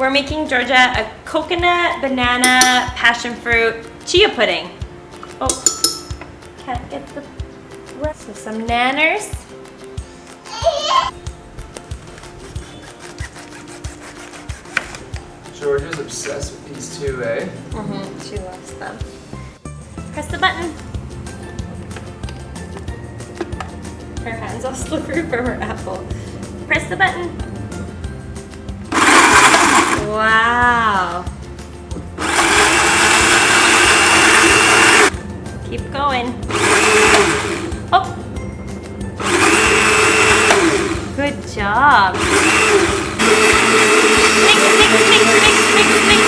We're making Georgia a coconut, banana, passion fruit, chia pudding. Oh, can't get the rest of some nanners. Georgia's obsessed with these two, eh? She loves them. Press the button. Her hands all slippery from her apple. Press the button. Wow. Keep going. Oh. Good job. Mix.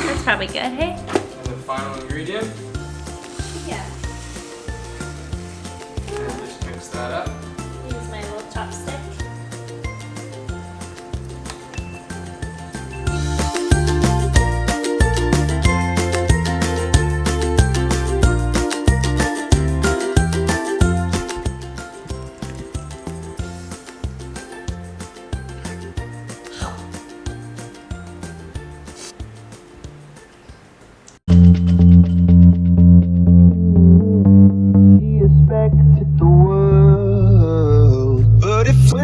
That's probably good, hey? And the final ingredient. Yeah. And just mix that up. Use my little chopstick.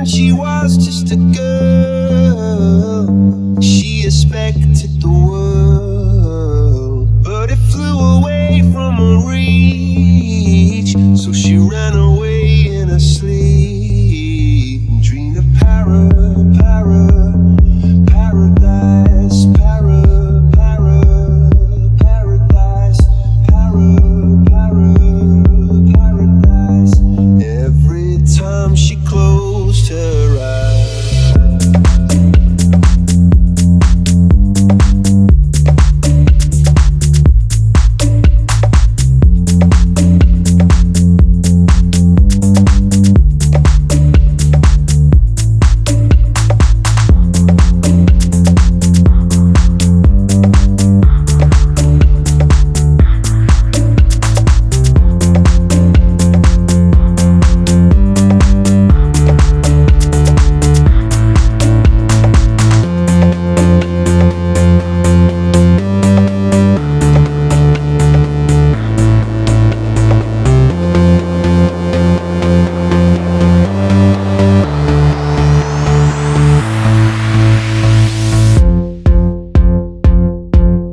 She was just a girl. She expected the world, but it flew away from her reach. So she ran away in her sleep and dreamed of paradise, paradise, paradise. Every time she closed her eyes.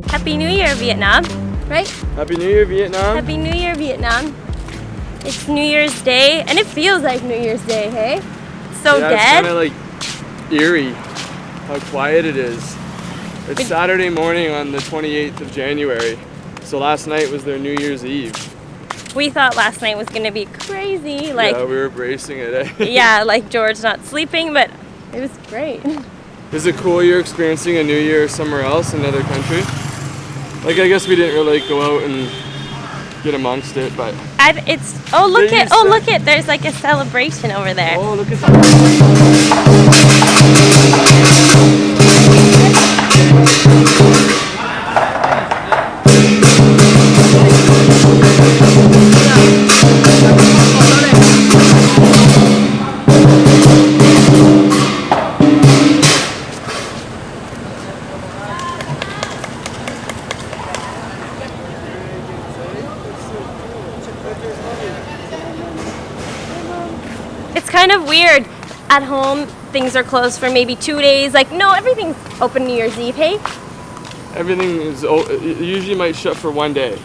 Happy New Year, Vietnam, right? Happy New Year, Vietnam. Happy New Year, Vietnam. It's New Year's Day, and it feels like New Year's Day, hey? It's so Yeah, dead. it's kind of like eerie how quiet it is. It's Saturday morning on the 28th of January, so last night was their New Year's Eve. We thought last night was gonna be crazy, like, Yeah, we were bracing it, eh? yeah, like George not sleeping, but it was great. Is it cool you're experiencing a New Year somewhere else, another country? Like, I guess we didn't really like, go out and get amongst it, but... Oh, look it, there's like a celebration over there. Oh, look at that. It's kind of weird. At home, things are closed for maybe 2 days. Like, no, everything's open New Year's Eve, hey? Everything is... It usually might shut for one day.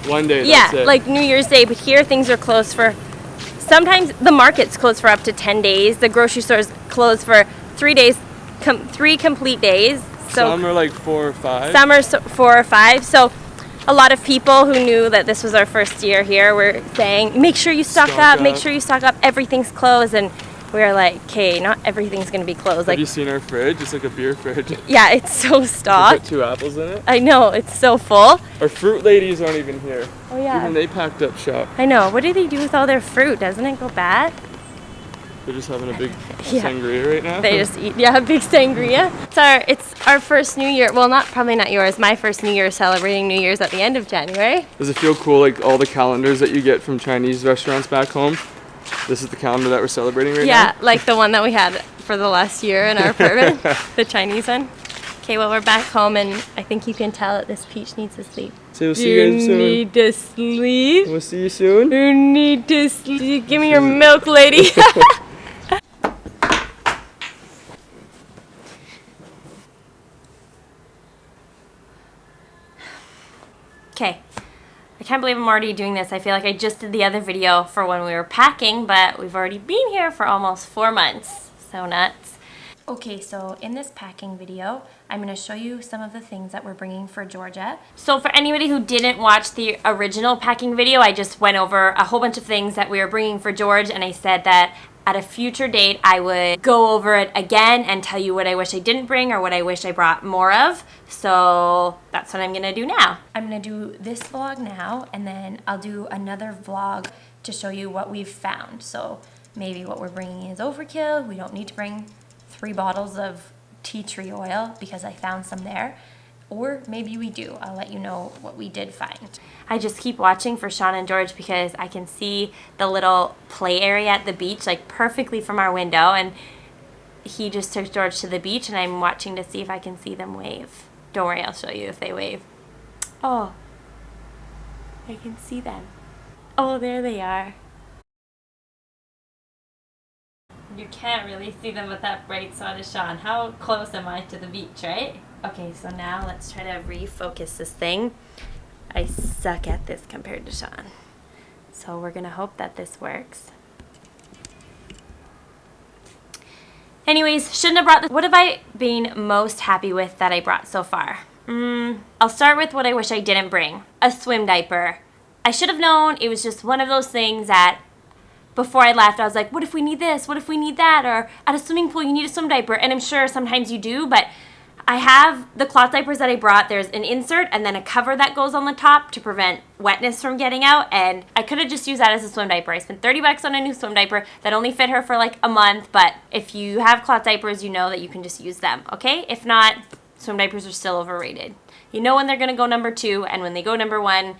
One day, Yeah, that's it. like New Year's Day, but here things are closed for... Sometimes the market's closed for up to 10 days. The grocery store's closed for 3 days, 3 complete days. So some are like 4 or 5. Some are 4 or 5. So a lot of people who knew that this was our first year here were saying, make sure you stock up, make sure you stock up, everything's closed. And we were like, okay, not everything's gonna be closed. Have you seen our fridge? It's like a beer fridge. Yeah, it's so We stocked. put 2 apples in it. I know, it's so full. Our fruit ladies aren't even here. Oh yeah. Even they packed up shop. I know. What do they do with all their fruit? Doesn't it go bad? They're just having a big Yeah. sangria right now. They just eat, yeah, a big sangria. It's our first New Year. Well, probably not yours. My first New Year celebrating New Year's at the end of January. Does it feel cool, like all the calendars that you get from Chinese restaurants back home? This is the calendar that we're celebrating right now? Yeah, like the one that we had for the last year in our apartment, the Chinese one. Okay, well, we're back home, and I think you can tell that this peach needs to sleep. So we'll see you guys soon. You need to sleep. We'll see you soon. You need to sleep. Give me your milk, lady. Okay, I can't believe I'm already doing this. I feel like I just did the other video for when we were packing, but we've already been here for almost 4 months. So nuts. Okay, so in this packing video, I'm going to show you some of the things that we're bringing for Georgia. So for anybody who didn't watch the original packing video, I just went over a whole bunch of things that we were bringing for George, and I said that at a future date, I would go over it again and tell you what I wish I didn't bring or what I wish I brought more of. So that's what I'm gonna do now. I'm gonna do this vlog now, and then I'll do another vlog to show you what we've found. So maybe what we're bringing is overkill. We don't need to bring 3 bottles of tea tree oil because I found some there. Or maybe we do. I'll let you know what we did find. I just keep watching for Sean and George because I can see the little play area at the beach like perfectly from our window, and he just took George to the beach, and I'm watching to see if I can see them wave. Don't worry, I'll show you if they wave. Oh, I can see them. Oh, there they are. You can't really see them with that bright sun of Sean. How close am I to the beach, right? Okay, so now let's try to refocus this thing. I suck at this compared to Sean. So we're gonna hope that this works. Anyways, shouldn't have brought this. What have I been most happy with that I brought so far? I'll start with what I wish I didn't bring. A swim diaper. I should have known. It was just one of those things that before I left, I was like, what if we need this? What if we need that? Or at a swimming pool, you need a swim diaper. And I'm sure sometimes you do, but I have the cloth diapers that I brought. There's an insert and then a cover that goes on the top to prevent wetness from getting out. And I could have just used that as a swim diaper. I spent 30 bucks on a new swim diaper that only fit her for like a month. But if you have cloth diapers, you know that you can just use them, okay? If not, swim diapers are still overrated. You know when they're gonna go number 2, and when they go number 1,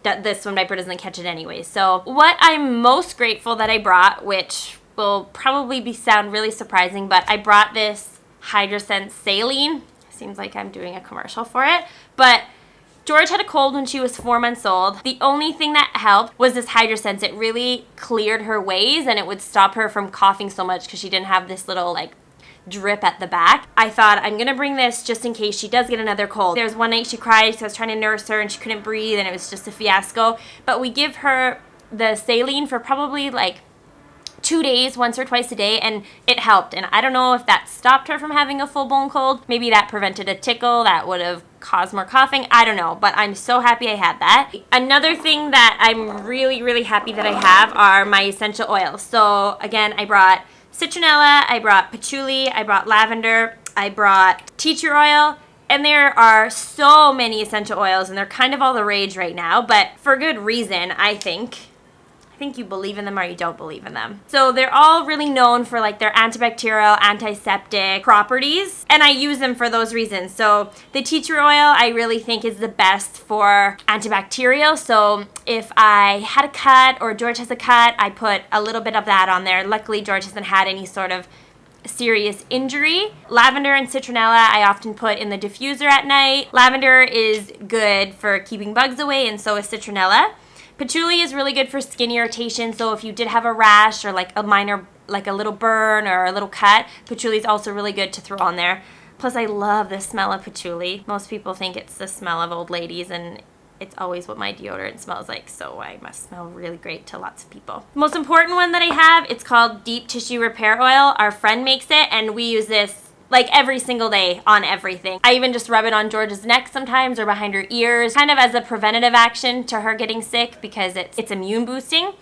the swim diaper doesn't catch it anyway. So what I'm most grateful that I brought, which will probably sound really surprising, but I brought this Hydrosense saline. Seems like I'm doing a commercial for it, but George had a cold when she was 4 months old. The only thing that helped was this Hydrosense. It really cleared her ways, and it would stop her from coughing so much because she didn't have this little like drip at the back. I thought I'm gonna bring this just in case she does get another cold. There was one night she cried because I was trying to nurse her and she couldn't breathe, and it was just a fiasco. But we give her the saline for probably like 2 days, once or twice a day, and it helped. And I don't know if that stopped her from having a full-blown cold. Maybe that prevented a tickle that would have caused more coughing. I don't know, but I'm so happy I had that. Another thing that I'm really, really happy that I have are my essential oils. So again, I brought citronella, I brought patchouli, I brought lavender, I brought tea tree oil, and there are so many essential oils, and they're kind of all the rage right now, but for good reason, I think you believe in them or you don't believe in them. So they're all really known for like their antibacterial, antiseptic properties, and I use them for those reasons. So the tea tree oil I really think is the best for antibacterial. So if I had a cut or George has a cut, I put a little bit of that on there. Luckily George hasn't had any sort of serious injury. Lavender and citronella I often put in the diffuser at night. Lavender is good for keeping bugs away, and so is citronella. Patchouli is really good for skin irritation, so if you did have a rash or like a minor, like a little burn or a little cut, patchouli is also really good to throw on there. Plus I love the smell of patchouli. Most people think it's the smell of old ladies, and it's always what my deodorant smells like, so I must smell really great to lots of people. The most important one that I have, it's called Deep Tissue Repair Oil. Our friend makes it, and we use this like every single day on everything. I even just rub it on George's neck sometimes or behind her ears, kind of as a preventative action to her getting sick because it's immune boosting.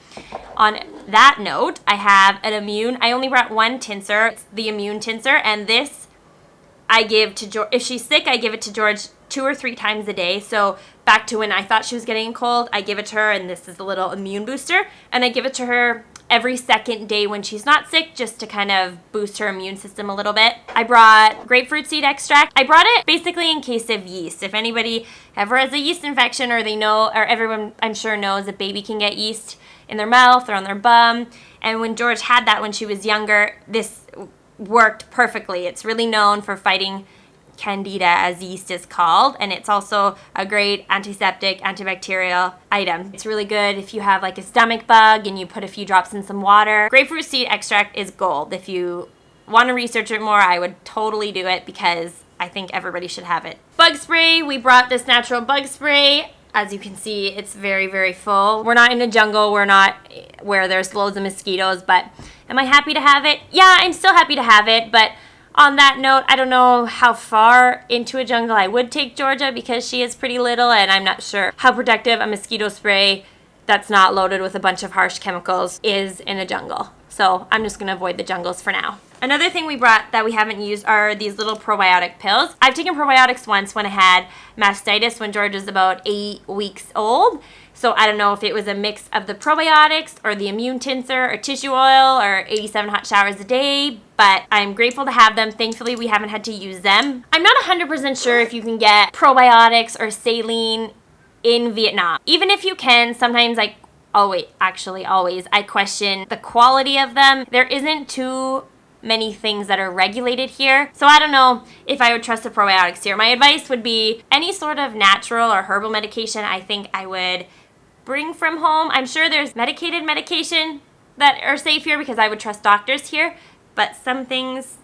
On that note, I have I only brought one tincer. It's the immune tincer, and this I give to George. If she's sick, I give it to George 2 or 3 times a day. So back to when I thought she was getting a cold, I give it to her, and this is a little immune booster, and I give it to her every second day when she's not sick, just to kind of boost her immune system a little bit. I brought grapefruit seed extract. I brought it basically in case of yeast. If anybody ever has a yeast infection, or they know, or everyone I'm sure knows, a baby can get yeast in their mouth or on their bum. And when George had that when she was younger, this worked perfectly. It's really known for fighting candida, as yeast is called, and it's also a great antiseptic, antibacterial item. It's really good if you have like a stomach bug and you put a few drops in some water. Grapefruit seed extract is gold. If you want to research it more, I would totally do it because I think everybody should have it. Bug spray, we brought this natural bug spray. As you can see, it's very, very full. We're not in a jungle, we're not where there's loads of mosquitoes, but am I happy to have it? Yeah, I'm still happy to have it, but on that note, I don't know how far into a jungle I would take Georgia because she is pretty little and I'm not sure how protective a mosquito spray that's not loaded with a bunch of harsh chemicals is in a jungle. So I'm just going to avoid the jungles for now. Another thing we brought that we haven't used are these little probiotic pills. I've taken probiotics once when I had mastitis when George was about 8 weeks old. So I don't know if it was a mix of the probiotics or the immune tincture or tissue oil or 87 hot showers a day, but I'm grateful to have them. Thankfully, we haven't had to use them. I'm not 100% sure if you can get probiotics or saline in Vietnam. Even if you can, sometimes always, I question the quality of them. There isn't too many things that are regulated here. So I don't know if I would trust the probiotics here. My advice would be any sort of natural or herbal medication, I think I would bring from home. I'm sure there's medicated medication that are safe here because I would trust doctors here, but some things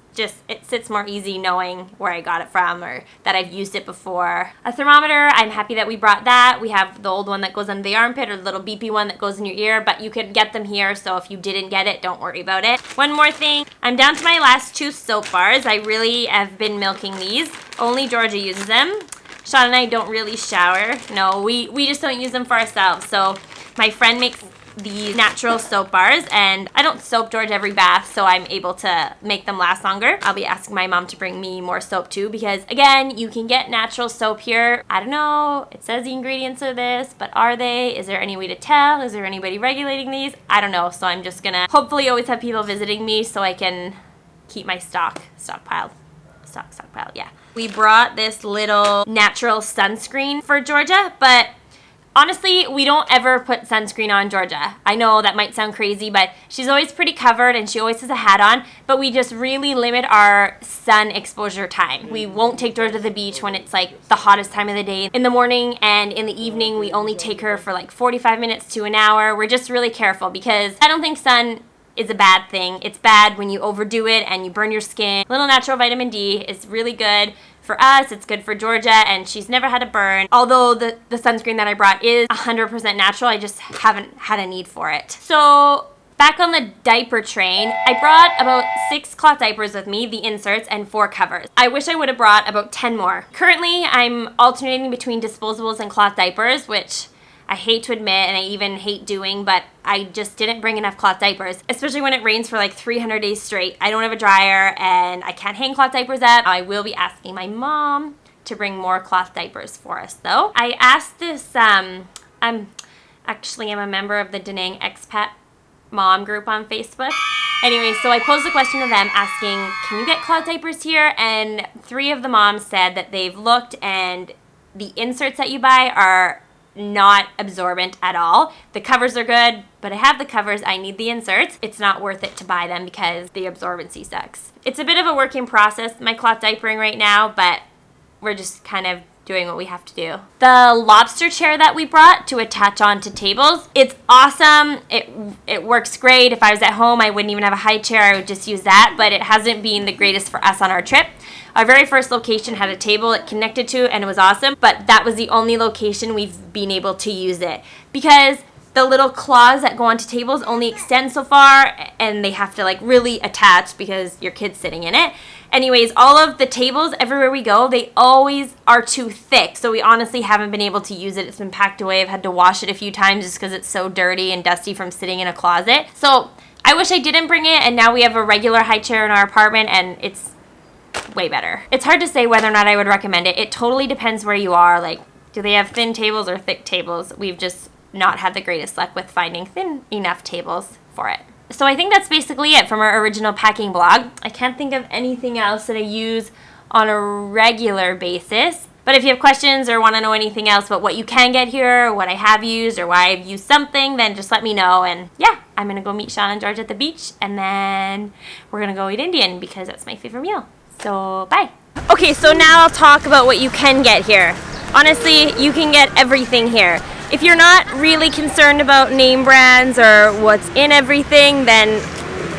it sits more easy knowing where I got it from or that I've used it before. A thermometer, I'm happy that we brought that. We have the old one that goes under the armpit or the little beepy one that goes in your ear, but you could get them here, so if you didn't get it, don't worry about it. One more thing, I'm down to my last 2 soap bars. I really have been milking these. Only Georgia uses them. Sean and I don't really shower. No, we just don't use them for ourselves. So my friend makes these natural soap bars, and I don't soap George every bath, so I'm able to make them last longer. I'll be asking my mom to bring me more soap too, because again, you can get natural soap here. I don't know, it says the ingredients of this, but are they? Is there any way to tell? Is there anybody regulating these? I don't know, so I'm just gonna hopefully always have people visiting me so I can keep my stockpiled, yeah. We brought this little natural sunscreen for Georgia, but honestly, we don't ever put sunscreen on Georgia. I know that might sound crazy, but she's always pretty covered and she always has a hat on, but we just really limit our sun exposure time. We won't take Georgia to the beach when it's like the hottest time of the day. In the morning and in the evening, we only take her for like 45 minutes to an hour. We're just really careful because I don't think sun is a bad thing. It's bad when you overdo it and you burn your skin. A little natural vitamin D is really good for us. It's good for Georgia, and she's never had a burn. Although the sunscreen that I brought is 100% natural, I just haven't had a need for it. So back on the diaper train, I brought about 6 cloth diapers with me, the inserts, and 4 covers. I wish I would have brought about 10 more. Currently, I'm alternating between disposables and cloth diapers, which I hate to admit and I even hate doing, but I just didn't bring enough cloth diapers, especially when it rains for like 300 days straight. I don't have a dryer and I can't hang cloth diapers up. I will be asking my mom to bring more cloth diapers for us though. I asked this, I'm a member of the Da Nang Expat Mom group on Facebook. Anyway, so I posed a question to them asking, can you get cloth diapers here? And 3 of the moms said that they've looked and the inserts that you buy are not absorbent at all. The covers are good, but I have the covers, I need the inserts. It's not worth it to buy them because the absorbency sucks. It's a bit of a working process, my cloth diapering right now, but we're just kind of doing what we have to do. The lobster chair that we brought to attach onto tables, it's awesome. It works great. If I was at home, I wouldn't even have a high chair. I would just use that, but it hasn't been the greatest for us on our trip. Our very first location had a table it connected to, and it was awesome, but that was the only location we've been able to use it because the little claws that go onto tables only extend so far, and they have to like really attach because your kid's sitting in it. Anyways, all of the tables everywhere we go, they always are too thick, so we honestly haven't been able to use it. It's been packed away. I've had to wash it a few times just because it's so dirty and dusty from sitting in a closet. So I wish I didn't bring it, and now we have a regular high chair in our apartment, and it's way better. It's hard to say whether or not I would recommend it. It totally depends where you are. Like, do they have thin tables or thick tables? We've just not had the greatest luck with finding thin enough tables for it. So I think that's basically it from our original packing blog. I can't think of anything else that I use on a regular basis. But if you have questions or want to know anything else about what you can get here, or what I have used, or why I've used something, then just let me know. And yeah, I'm going to go meet Sean and George at the beach, and then we're going to go eat Indian because that's my favorite meal. So, bye. Okay, so now I'll talk about what you can get here. Honestly, you can get everything here. If you're not really concerned about name brands or what's in everything, then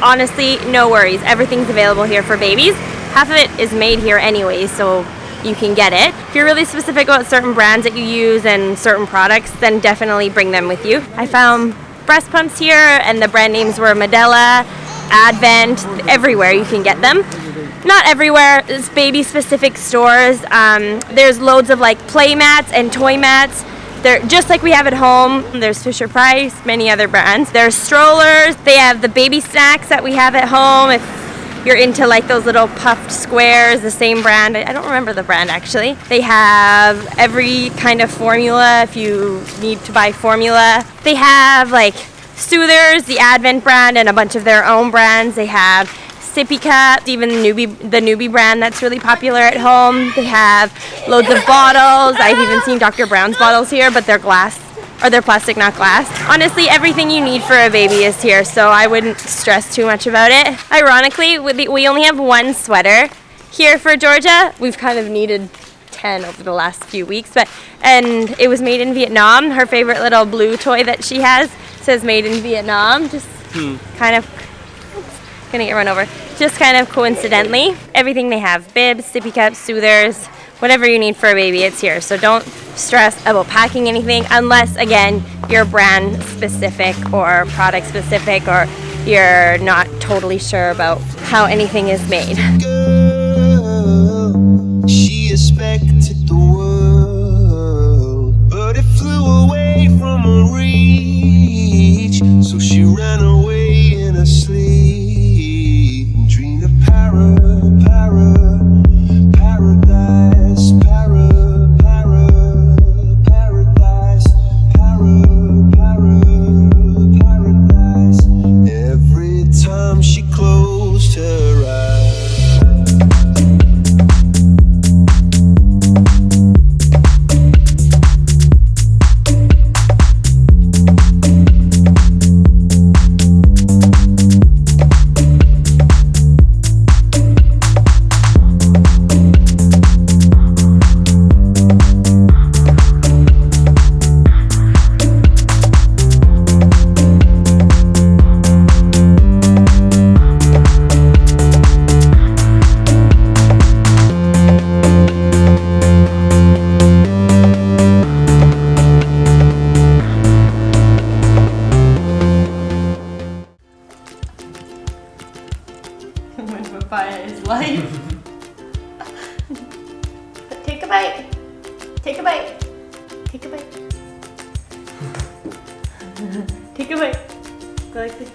honestly, no worries. Everything's available here for babies. Half of it is made here anyway, so you can get it. If you're really specific about certain brands that you use and certain products, then definitely bring them with you. I found breast pumps here, and the brand names were Medela, Advent, everywhere you can get them. Not everywhere, it's baby specific stores. There's loads of like play mats and toy mats. They're just like we have at home. There's Fisher Price, many other brands. There's strollers. They have the baby snacks that we have at home. If you're into like those little puffed squares, the same brand. I don't remember the brand actually. They have every kind of formula if you need to buy formula. They have like Soothers, the Advent brand, and a bunch of their own brands. They have sippy cups, even the newbie brand that's really popular at home. They have loads of bottles. I've even seen Dr. Brown's bottles here, but they're glass, or they're plastic, not glass. Honestly, everything you need for a baby is here, so I wouldn't stress too much about it. Ironically, we only have one sweater here for Georgia. We've kind of needed 10 over the last few weeks, and it was made in Vietnam. Her favorite little blue toy that she has says made in Vietnam, just kind of, oops, gonna get run over. Just kind of coincidentally, everything they have, bibs, sippy cups, soothers, whatever you need for a baby, it's here. So don't stress about packing anything unless, again, you're brand specific or product specific, or you're not totally sure about how anything is made. Girl, she expected the world, but it flew away from her reach. So she ran away in her sleep and dreamed of paradise, paradise, paradise. Every time she closed her eyes. Papaya life. Take a bite. Take a bite. Take a bite. Take a bite. Go like this.